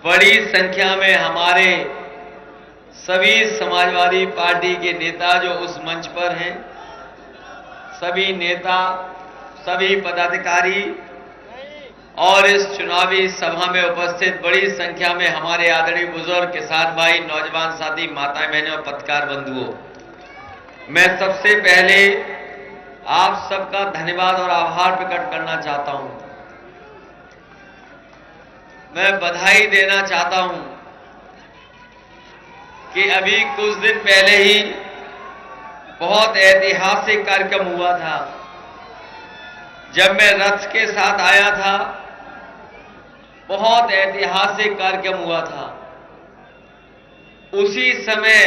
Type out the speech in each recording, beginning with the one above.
बड़ी संख्या में हमारे सभी समाजवादी पार्टी के नेता जो उस मंच पर हैं, सभी नेता, सभी पदाधिकारी और इस चुनावी सभा में उपस्थित बड़ी संख्या में हमारे आदरणीय बुजुर्ग, किसान भाई, नौजवान साथी, माताएं, बहनें और पत्रकार बंधुओं, मैं सबसे पहले आप सबका धन्यवाद और आभार प्रकट करना चाहता हूं। मैं बधाई देना चाहता हूं कि अभी कुछ दिन पहले ही बहुत ऐतिहासिक कार्यक्रम हुआ था। जब मैं रथ के साथ आया था, बहुत ऐतिहासिक कार्यक्रम हुआ था। उसी समय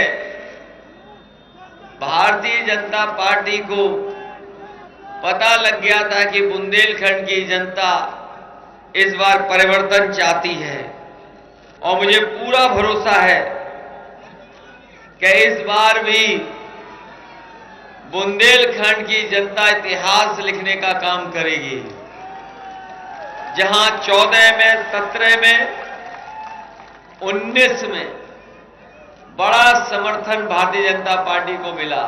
भारतीय जनता पार्टी को पता लग गया था कि बुंदेलखंड की जनता इस बार परिवर्तन चाहती है और मुझे पूरा भरोसा है कि इस बार भी बुंदेलखंड की जनता इतिहास लिखने का काम करेगी। जहां 14 में, 17 में, 19 में बड़ा समर्थन भारतीय जनता पार्टी को मिला।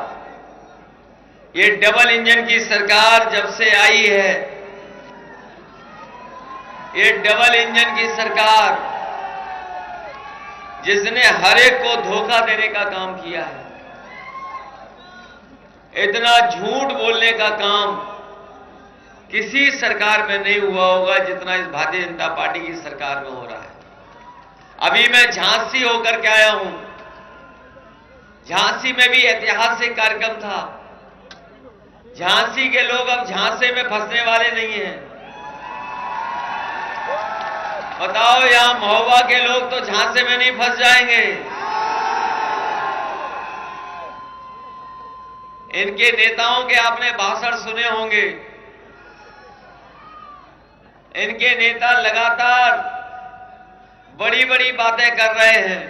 ये डबल इंजन की सरकार जब से आई है, ये डबल इंजन की सरकार जिसने हर एक को धोखा देने का काम किया है, इतना झूठ बोलने का काम किसी सरकार में नहीं हुआ होगा जितना इस भारतीय जनता पार्टी की सरकार में हो रहा है। अभी मैं झांसी होकर के आया हूं। झांसी में भी ऐतिहासिक कार्यक्रम था। झांसी के लोग अब झांसे में फंसने वाले नहीं हैं। बताओ, यहां महोबा के लोग तो झांसे में नहीं फंस जाएंगे। इनके नेताओं के आपने भाषण सुने होंगे। इनके नेता लगातार बड़ी बड़ी बातें कर रहे हैं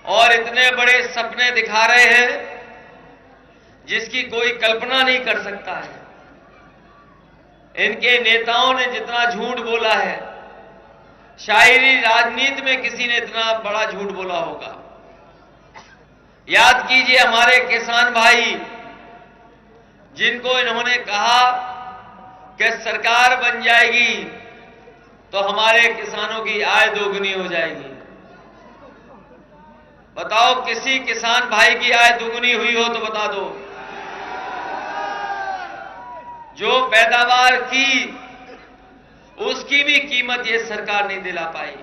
और इतने बड़े सपने दिखा रहे हैं जिसकी कोई कल्पना नहीं कर सकता है। इनके नेताओं ने जितना झूठ बोला है, शायरी राजनीति में किसी ने इतना बड़ा झूठ बोला होगा। याद कीजिए हमारे किसान भाई, जिनको इन्होंने कहा कि सरकार बन जाएगी तो हमारे किसानों की आय दोगुनी हो जाएगी। बताओ, किसी किसान भाई की आय दोगुनी हुई हो तो बता दो। जो पैदावार की, उसकी भी कीमत ये सरकार नहीं दिला पाई।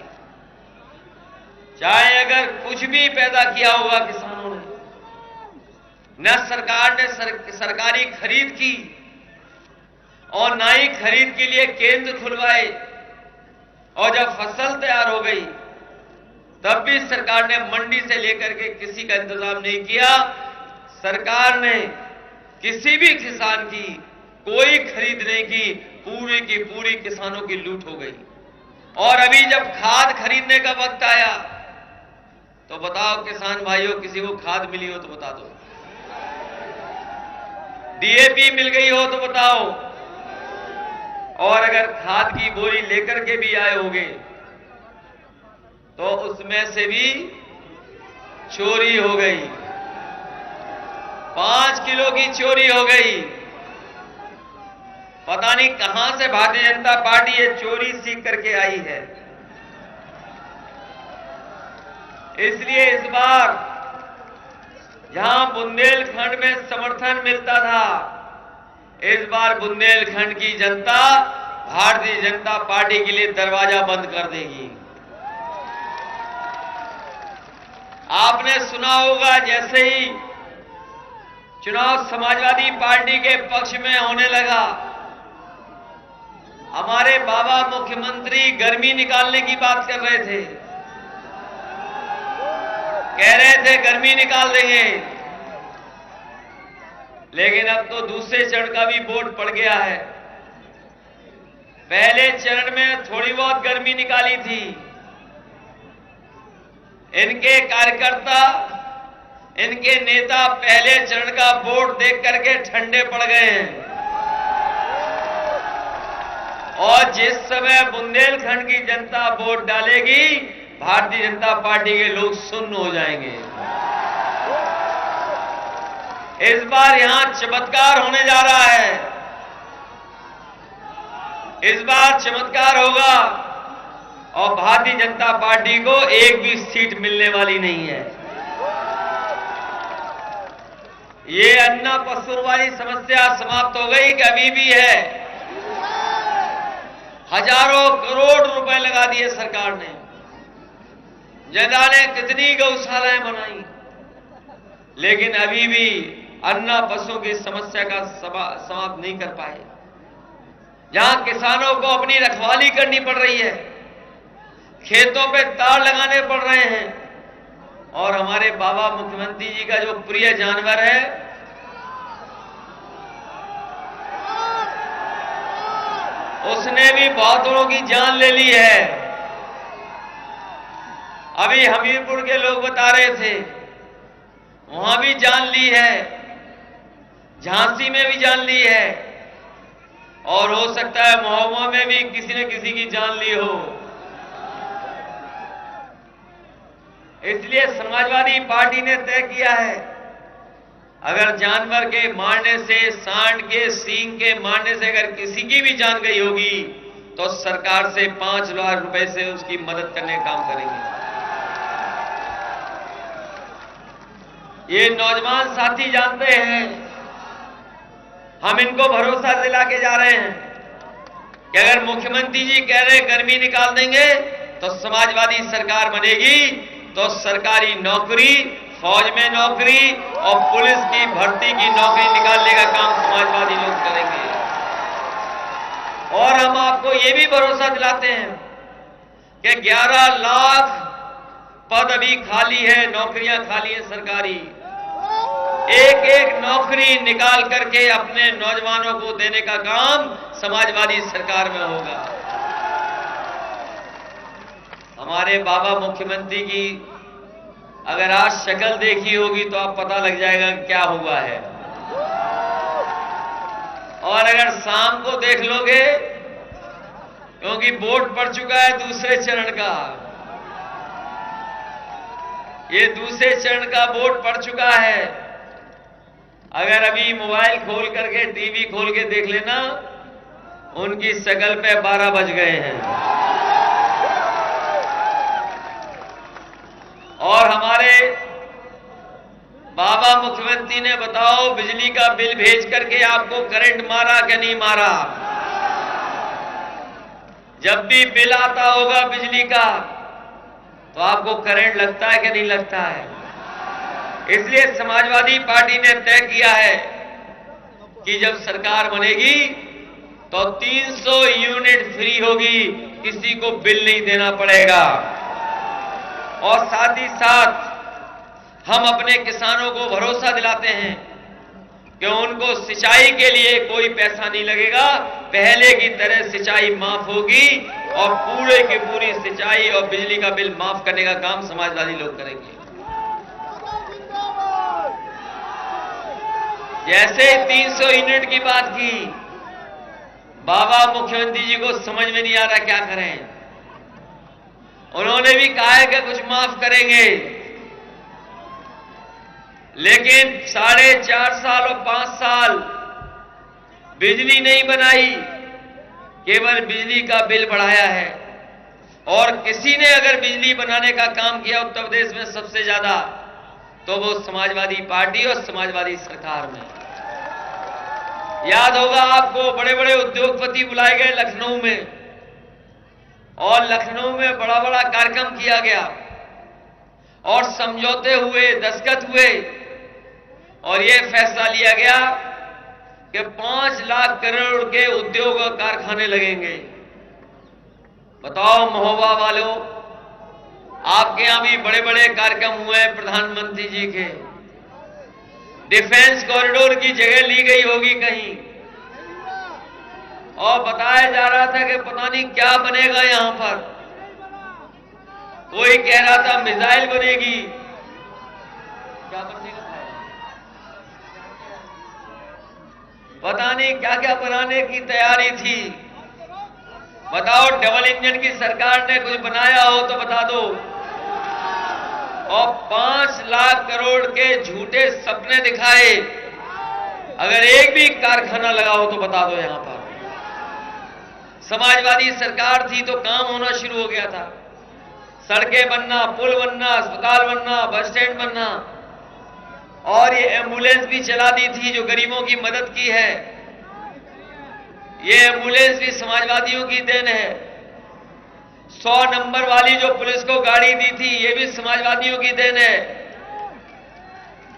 चाहे अगर कुछ भी पैदा किया होगा किसानों ने, न सरकार ने सरकारी खरीद की और ना ही खरीद के लिए केंद्र खुलवाए, और जब फसल तैयार हो गई तब भी सरकार ने मंडी से लेकर के किसी का इंतजाम नहीं किया। सरकार ने किसी भी किसान की कोई खरीद नहीं की। पूरी की पूरी किसानों की लूट हो गई। और अभी जब खाद खरीदने का वक्त आया तो बताओ किसान भाइयों, किसी को खाद मिली हो तो बता दो। डीएपी मिल गई हो तो बताओ। और अगर खाद की बोरी लेकर के भी आए होंगे तो उसमें से भी चोरी हो गई। 5 किलो की चोरी हो गई। पता नहीं कहां से भारतीय जनता पार्टी ये चोरी सीख करके आई है। इसलिए इस बार जहां बुंदेलखंड में समर्थन मिलता था, इस बार बुंदेलखंड की जनता भारतीय जनता पार्टी के लिए दरवाजा बंद कर देगी। आपने सुना होगा, जैसे ही चुनाव समाजवादी पार्टी के पक्ष में होने लगा, हमारे बाबा मुख्यमंत्री गर्मी निकालने की बात कर रहे थे। कह रहे थे गर्मी निकाल देंगे, लेकिन अब तो दूसरे चरण का भी वोट पड़ गया है। पहले चरण में थोड़ी बहुत गर्मी निकाली थी। इनके कार्यकर्ता, इनके नेता पहले चरण का वोट देख करके ठंडे पड़ गए हैं। और जिस समय बुंदेलखंड की जनता वोट डालेगी, भारतीय जनता पार्टी के लोग सुन्न हो जाएंगे। इस बार यहां चमत्कार होने जा रहा है। इस बार चमत्कार होगा और भारतीय जनता पार्टी को एक भी सीट मिलने वाली नहीं है। ये अन्ना पशु वाली समस्या समाप्त हो गई कि अभी भी है? हजारों करोड़ रुपए लगा दिए सरकार ने, जनता ने कितनी गौशालाएं बनाई, लेकिन अभी भी अन्ना पशु की समस्या का समाप्त नहीं कर पाए। जहां किसानों को अपनी रखवाली करनी पड़ रही है, खेतों पे तार लगाने पड़ रहे हैं, और हमारे बाबा मुख्यमंत्री जी का जो प्रिय जानवर है, उसने भी बहुतों की जान ले ली है। अभी हमीरपुर के लोग बता रहे थे, वहां भी जान ली है, झांसी में भी जान ली है, और हो सकता है महोबा में भी किसी न किसी की जान ली हो। इसलिए समाजवादी पार्टी ने तय किया है, अगर जानवर के मारने से, सांड के सींग के मारने से अगर किसी की भी जान गई होगी, तो सरकार से 5 लाख रुपए से उसकी मदद करने का काम करेंगे। ये नौजवान साथी जानते हैं, हम इनको भरोसा दिला के जा रहे हैं कि अगर मुख्यमंत्री जी कह रहे गर्मी निकाल देंगे, तो समाजवादी सरकार बनेगी, तो सरकारी नौकरी, फौज में नौकरी और पुलिस की भर्ती की नौकरी निकालने का काम समाजवादी लोग करेंगे। और हम आपको ये भी भरोसा दिलाते हैं कि 11 लाख पद अभी खाली है, नौकरियां खाली है सरकारी। एक एक नौकरी निकाल करके अपने नौजवानों को देने का काम समाजवादी सरकार में होगा। हमारे बाबा मुख्यमंत्री की अगर आज शक्ल देखी होगी तो आप पता लग जाएगा क्या हुआ है, और अगर शाम को देख लोगे, क्योंकि वोट पड़ चुका है दूसरे चरण का, ये दूसरे चरण का वोट पड़ चुका है। अगर अभी मोबाइल खोल करके, टीवी खोल के देख लेना, उनकी शक्ल पे 12 बज गए हैं। और हमारे बाबा मुख्यमंत्री ने बताओ, बिजली का बिल भेज करके आपको करंट मारा कि नहीं मारा? जब भी बिल आता होगा बिजली का, तो आपको करंट लगता है कि नहीं लगता है? इसलिए समाजवादी पार्टी ने तय किया है कि जब सरकार बनेगी तो 300 यूनिट फ्री होगी, किसी को बिल नहीं देना पड़ेगा। और साथ ही साथ हम अपने किसानों को भरोसा दिलाते हैं कि उनको सिंचाई के लिए कोई पैसा नहीं लगेगा, पहले की तरह सिंचाई माफ होगी, और पूरे की पूरी सिंचाई और बिजली का बिल माफ करने का काम समाजवादी लोग करेंगे। जैसे 300 यूनिट की बात की, बाबा मुख्यमंत्री जी को समझ में नहीं आ रहा क्या करें। उन्होंने भी कहा है कि कुछ माफ करेंगे, लेकिन 4.5 साल और 5 साल बिजली नहीं बनाई, केवल बिजली का बिल बढ़ाया है। और किसी ने अगर बिजली बनाने का काम किया उत्तर प्रदेश में सबसे ज्यादा, तो वो समाजवादी पार्टी और समाजवादी सरकार में। याद होगा आपको, बड़े बड़े उद्योगपति बुलाए गए लखनऊ में, और लखनऊ में बड़ा बड़ा कार्यक्रम किया गया, और समझौते हुए, दस्तखत हुए, और यह फैसला लिया गया कि 5 लाख करोड़ के उद्योग और कारखाने लगेंगे। बताओ महोबा वालों, आपके यहां भी बड़े बड़े कार्यक्रम हुए हैं प्रधानमंत्री जी के, डिफेंस कॉरिडोर की जगह ली गई होगी कहीं, और बताया जा रहा था कि पता नहीं क्या बनेगा यहां पर। कोई कह रहा था मिसाइल बनेगी, क्या बनेगा पता नहीं, क्या क्या बनाने की तैयारी थी। बताओ, डबल इंजन की सरकार ने कुछ बनाया हो तो बता दो। और 5 लाख करोड़ के झूठे सपने दिखाए, अगर एक भी कारखाना लगा हो तो बता दो। यहां पर समाजवादी सरकार थी तो काम होना शुरू हो गया था। सड़कें बनना, पुल बनना, अस्पताल बनना, बस स्टैंड बनना, और ये एम्बुलेंस भी चला दी थी जो गरीबों की मदद की है। ये एम्बुलेंस भी समाजवादियों की देन है। 100 नंबर वाली जो पुलिस को गाड़ी दी थी, ये भी समाजवादियों की देन है।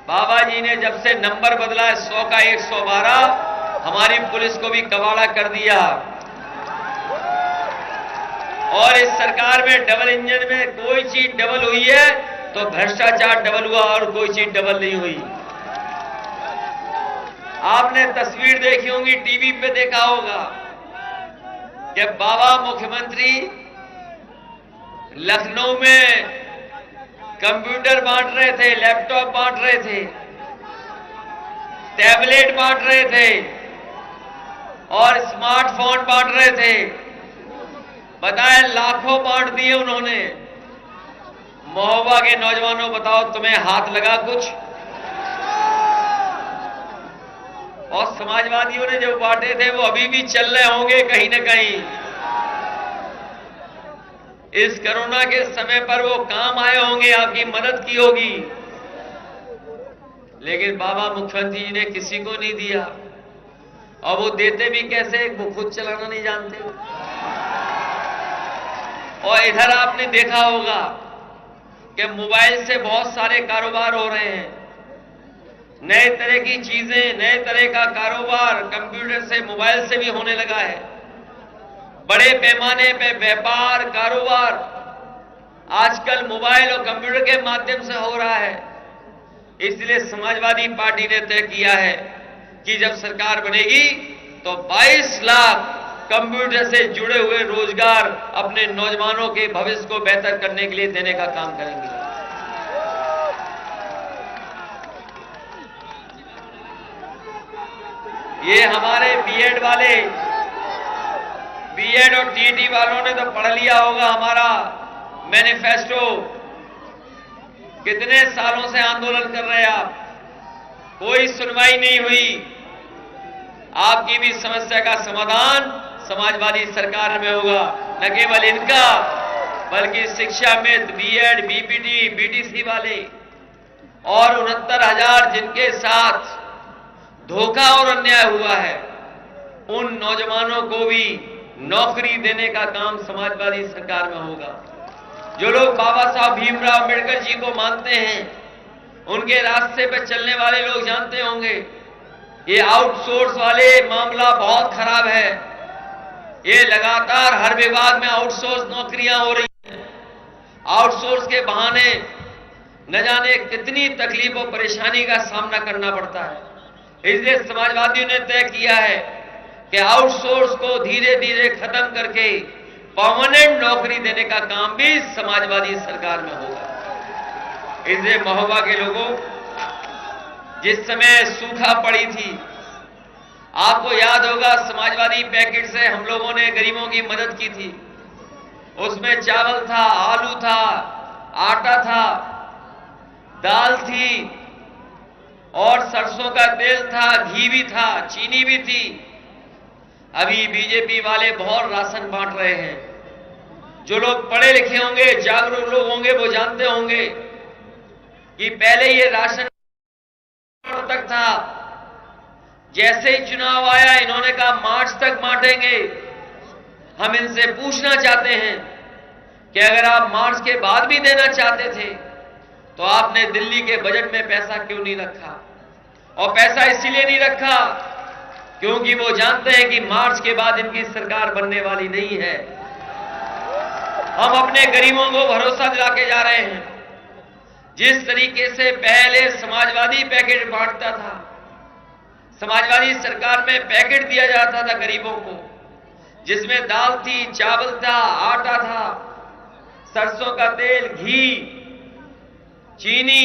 बाबा जी ने जब से नंबर बदला है 100 का 112, हमारी पुलिस को भी कबाड़ा कर दिया। और इस सरकार में डबल इंजन में कोई चीज डबल हुई है तो भ्रष्टाचार डबल हुआ, और कोई चीज डबल नहीं हुई। आपने तस्वीर देखी होगी, टीवी पे देखा होगा कि बाबा मुख्यमंत्री लखनऊ में कंप्यूटर बांट रहे थे, लैपटॉप बांट रहे थे, टैबलेट बांट रहे थे और स्मार्टफोन बांट रहे थे। बताएं, लाखों बांट दिए उन्होंने। महोबा के नौजवानों, बताओ तुम्हें हाथ लगा कुछ? और समाजवादियों ने जो बांटे थे वो अभी भी चल रहे होंगे कहीं ना कहीं। इस कोरोना के समय पर वो काम आए होंगे, आपकी मदद की होगी, लेकिन बाबा मुख्यमंत्री जी ने किसी को नहीं दिया। और वो देते भी कैसे, वो खुद चलाना नहीं जानते। और इधर आपने देखा होगा कि मोबाइल से बहुत सारे कारोबार हो रहे हैं। नए तरह की चीजें, नए तरह का कारोबार कंप्यूटर से, मोबाइल से भी होने लगा है। बड़े पैमाने पे व्यापार, कारोबार आजकल मोबाइल और कंप्यूटर के माध्यम से हो रहा है। इसलिए समाजवादी पार्टी ने तय किया है कि जब सरकार बनेगी तो 22 लाख कंप्यूटर से जुड़े हुए रोजगार अपने नौजवानों के भविष्य को बेहतर करने के लिए देने का काम करेंगे। ये हमारे बीएड वाले, बीएड और टीटी वालों ने तो पढ़ लिया होगा हमारा मैनिफेस्टो। कितने सालों से आंदोलन कर रहे हैं आप, कोई सुनवाई नहीं हुई। आपकी भी समस्या का समाधान समाजवादी सरकार में होगा। न केवल इनका, बल्कि शिक्षा मित्र, बीएड, बीपीटी, बीटीसी वाले और 69,000 जिनके साथ धोखा और अन्याय हुआ है, उन नौजवानों को भी नौकरी देने का काम समाजवादी सरकार में होगा। जो लोग बाबा साहब भीमराव अम्बेडकर जी को मानते हैं, उनके रास्ते पर चलने वाले लोग जानते होंगे ये आउटसोर्स वाले मामला बहुत खराब है। ये लगातार हर विभाग में आउटसोर्स नौकरियां हो रही हैं। आउटसोर्स के बहाने न जाने कितनी तकलीफ और परेशानी का सामना करना पड़ता है। इसलिए समाजवादियों ने तय किया है कि आउटसोर्स को धीरे धीरे खत्म करके परमानेंट नौकरी देने का काम भी समाजवादी सरकार में होगा। इसलिए महोबा के लोगों, जिस समय सूखा पड़ी थी, आपको याद होगा समाजवादी पैकेट से हम लोगों ने गरीबों की मदद की थी। उसमें चावल था, आलू था, आटा था, दाल थी और सरसों का तेल था, घी भी था, चीनी भी थी। अभी बीजेपी वाले बहुत राशन बांट रहे हैं। जो लोग पढ़े लिखे होंगे, जागरूक लोग होंगे, वो जानते होंगे कि पहले ये राशन तक था। जैसे ही चुनाव आया, इन्होंने कहा मार्च तक बांटेंगे। हम इनसे पूछना चाहते हैं कि अगर आप मार्च के बाद भी देना चाहते थे तो आपने दिल्ली के बजट में पैसा क्यों नहीं रखा? और पैसा इसीलिए नहीं रखा क्योंकि वो जानते हैं कि मार्च के बाद इनकी सरकार बनने वाली नहीं है। हम अपने गरीबों को भरोसा दिला के जा रहे हैं। जिस तरीके से पहले समाजवादी पैकेट बांटता था, समाजवादी सरकार में पैकेट दिया जाता था गरीबों को, जिसमें दाल थी, चावल था, आटा था, सरसों का तेल, घी, चीनी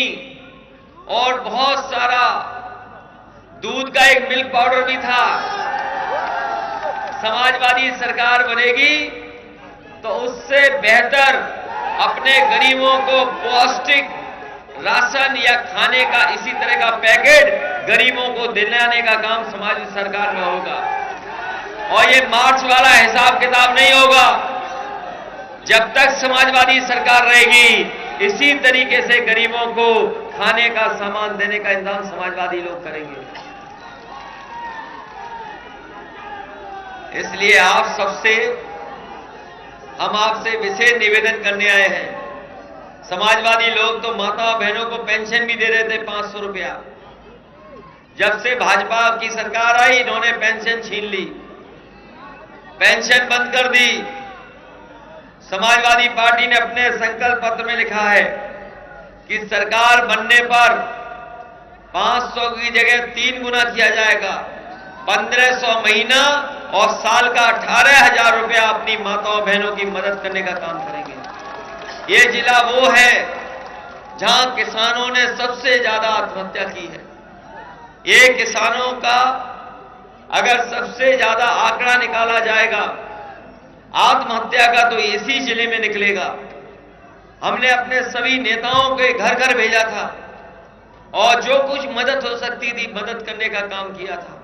और बहुत सारा दूध का एक मिल्क पाउडर भी था। समाजवादी सरकार बनेगी तो उससे बेहतर अपने गरीबों को पौष्टिक राशन या खाने का इसी तरह का पैकेट गरीबों को दिलाने का काम समाजवादी सरकार में होगा। और ये मार्च वाला हिसाब किताब नहीं होगा। जब तक समाजवादी सरकार रहेगी इसी तरीके से गरीबों को खाने का सामान देने का इंतजाम समाजवादी लोग करेंगे। इसलिए हम आपसे विशेष निवेदन करने आए हैं। समाजवादी लोग तो माता बहनों को पेंशन भी दे रहे थे 500 रुपया। जब से भाजपा की सरकार आई इन्होंने पेंशन छीन ली, पेंशन बंद कर दी। समाजवादी पार्टी ने अपने संकल्प पत्र में लिखा है कि सरकार बनने पर 500 की जगह 3 गुना किया जाएगा। 1500 महीना और साल का 18,000 रुपया अपनी माताओं बहनों की मदद करने का काम करेंगे। ये जिला वो है जहां किसानों ने सबसे ज्यादा आत्महत्या की है। ये किसानों का अगर सबसे ज्यादा आंकड़ा निकाला जाएगा आत्महत्या का तो इसी जिले में निकलेगा। हमने अपने सभी नेताओं के घर घर भेजा था और जो कुछ मदद हो सकती थी मदद करने का काम किया था।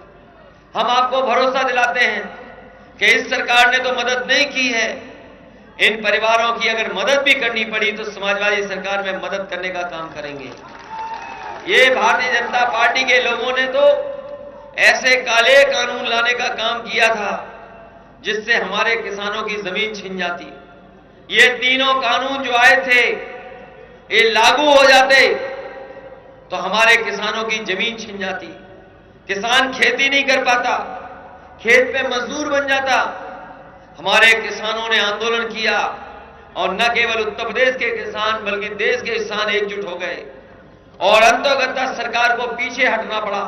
हम आपको भरोसा दिलाते हैं कि इस सरकार ने तो मदद नहीं की है। इन परिवारों की अगर मदद भी करनी पड़ी तो समाजवादी सरकार में मदद करने का काम करेंगे। ये भारतीय जनता पार्टी के लोगों ने तो ऐसे काले कानून लाने का काम किया था जिससे हमारे किसानों की जमीन छिन जाती। ये तीनों कानून जो आए थे ये लागू हो जाते तो हमारे किसानों की जमीन छिन जाती, किसान खेती नहीं कर पाता, खेत पे मजदूर बन जाता। हमारे किसानों ने आंदोलन किया और न केवल उत्तर प्रदेश के किसान बल्कि देश के किसान एकजुट हो गए और अंततः सरकार को पीछे हटना पड़ा।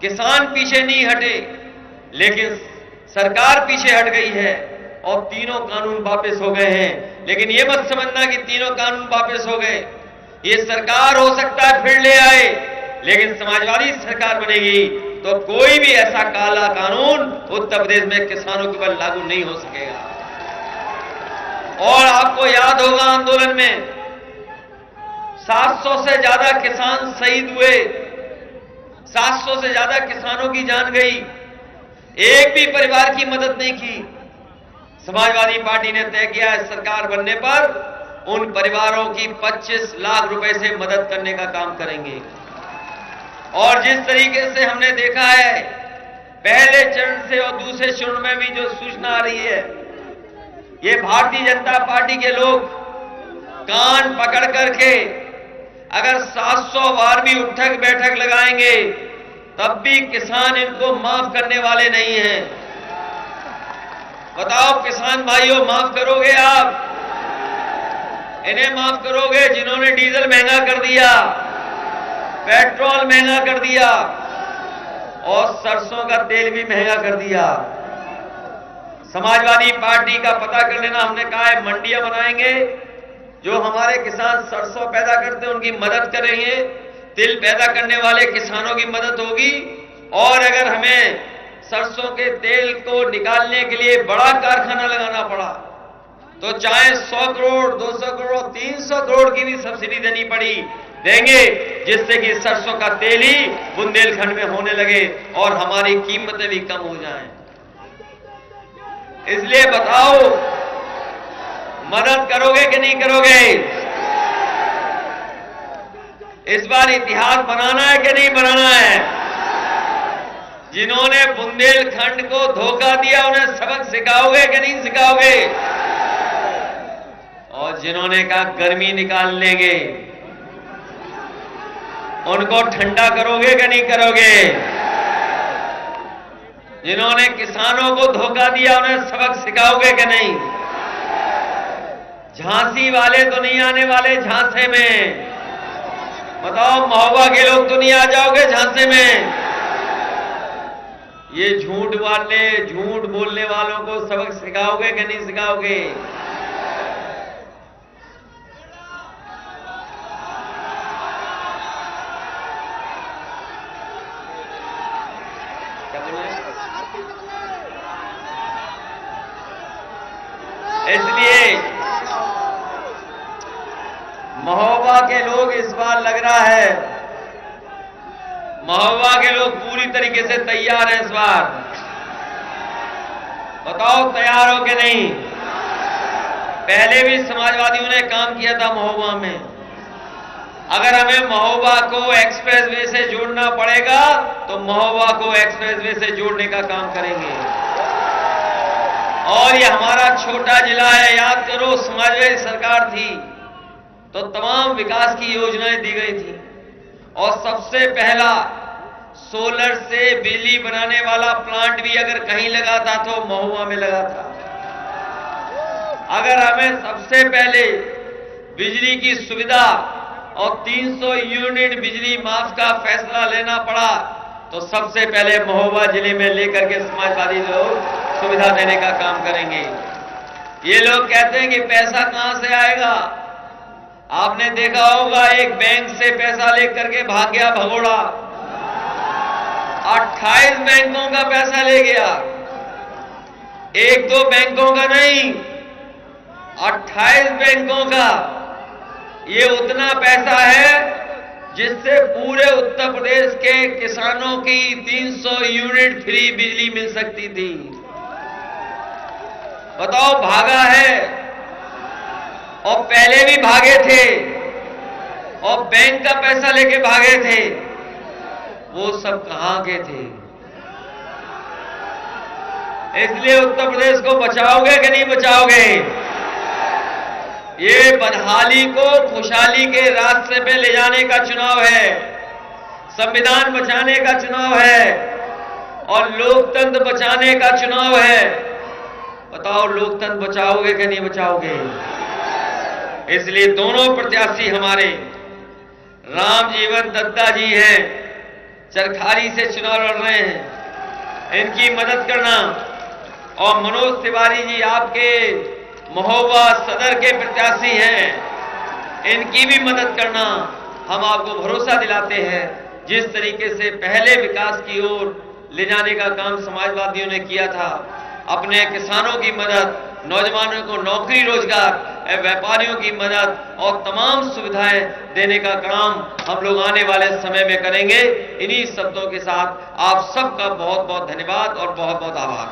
किसान पीछे नहीं हटे लेकिन सरकार पीछे हट गई है और तीनों कानून वापस हो गए हैं। लेकिन यह मत समझना कि तीनों कानून वापस हो गए। ये सरकार हो सकता है फिर ले आए, लेकिन समाजवादी सरकार बनेगी तो कोई भी ऐसा काला कानून उत्तर प्रदेश में किसानों के ऊपर लागू नहीं हो सकेगा। और आपको याद होगा आंदोलन में 700 से ज्यादा किसान शहीद हुए, 700 से ज्यादा किसानों की जान गई, एक भी परिवार की मदद नहीं की। समाजवादी पार्टी ने तय किया है सरकार बनने पर उन परिवारों की 25 लाख रुपए से मदद करने का काम करेंगे। और जिस तरीके से हमने देखा है पहले चरण से और दूसरे चरण में भी जो सूचना आ रही है, ये भारतीय जनता पार्टी के लोग कान पकड़ करके अगर 700 बार भी उठक बैठक लगाएंगे तब भी किसान इनको माफ करने वाले नहीं हैं। बताओ किसान भाइयों, माफ करोगे आप? इन्हें माफ करोगे जिन्होंने डीजल महंगा कर दिया, पेट्रोल महंगा कर दिया और सरसों का तेल भी महंगा कर दिया। समाजवादी पार्टी का पता कर लेना, हमने कहा है मंडियां बनाएंगे, जो हमारे किसान सरसों पैदा करते हैं उनकी मदद करेंगे, तिल पैदा करने वाले किसानों की मदद होगी। और अगर हमें सरसों के तेल को निकालने के लिए बड़ा कारखाना लगाना पड़ा तो चाहे 100 करोड़ 200 करोड़ 300 करोड़ की भी सब्सिडी देनी पड़ी देंगे, जिससे कि सरसों का तेल ही बुंदेलखंड में होने लगे और हमारी कीमतें भी कम हो जाएं। इसलिए बताओ, मदद करोगे कि नहीं करोगे? इस बार इतिहास बनाना है कि नहीं बनाना है? जिन्होंने बुंदेलखंड को धोखा दिया उन्हें सबक सिखाओगे कि नहीं सिखाओगे? और जिन्होंने कहा गर्मी निकाल लेंगे उनको ठंडा करोगे कि नहीं करोगे? जिन्होंने किसानों को धोखा दिया उन्हें सबक सिखाओगे कि नहीं? झांसी वाले तो नहीं आने वाले झांसे में, बताओ महोबा के लोग तो नहीं आ जाओगे झांसे में? ये झूठ बोलने वालों को सबक सिखाओगे कि नहीं सिखाओगे? महोबा के लोग इस बार लग रहा है, महोबा के लोग पूरी तरीके से तैयार हैं इस बार। बताओ तैयार हो कि नहीं? पहले भी समाजवादियों ने काम किया था महोबा में। अगर हमें महोबा को एक्सप्रेसवे से जोड़ना पड़ेगा तो महोबा को एक्सप्रेसवे से जोड़ने का काम करेंगे। और ये हमारा छोटा जिला है, याद करो समाजवादी सरकार थी तो तमाम विकास की योजनाएं दी गई थी और सबसे पहला सोलर से बिजली बनाने वाला प्लांट भी अगर कहीं लगा था तो महुआ में लगा था। अगर हमें सबसे पहले बिजली की सुविधा और 300 यूनिट बिजली माफ का फैसला लेना पड़ा तो सबसे पहले महोबा जिले में लेकर के समाजवादी लोग सुविधा देने का काम करेंगे। ये लोग कहते हैं कि पैसा कहां से आएगा। आपने देखा होगा एक बैंक से पैसा लेकर के भाग गया भगोड़ा, 28 बैंकों का पैसा ले गया, एक दो बैंकों का नहीं, 28 बैंकों का। ये उतना पैसा है जिससे पूरे उत्तर प्रदेश के किसानों की 300 यूनिट फ्री बिजली मिल सकती थी। बताओ भागा है और पहले भी भागे थे और बैंक का पैसा लेके भागे थे, वो सब कहां के थे? इसलिए उत्तर प्रदेश को बचाओगे कि नहीं बचाओगे? ये बदहाली को खुशहाली के रास्ते पे ले जाने का चुनाव है, संविधान बचाने का चुनाव है और लोकतंत्र बचाने का चुनाव है। बताओ लोकतंत्र बचाओगे कि नहीं बचाओगे? इसलिए दोनों प्रत्याशी हमारे रामजीवन दत्ता जी हैं, चरखारी से चुनाव लड़ रहे हैं, इनकी मदद करना, और मनोज तिवारी जी आपके महोबा सदर के प्रत्याशी हैं, इनकी भी मदद करना। हम आपको भरोसा दिलाते हैं जिस तरीके से पहले विकास की ओर ले जाने का काम समाजवादियों ने किया था, अपने किसानों की मदद, नौजवानों को नौकरी रोजगार, व्यापारियों की मदद और तमाम सुविधाएं देने का काम हम लोग आने वाले समय में करेंगे। इन्हीं शब्दों के साथ आप सबका बहुत बहुत धन्यवाद और बहुत बहुत आभार।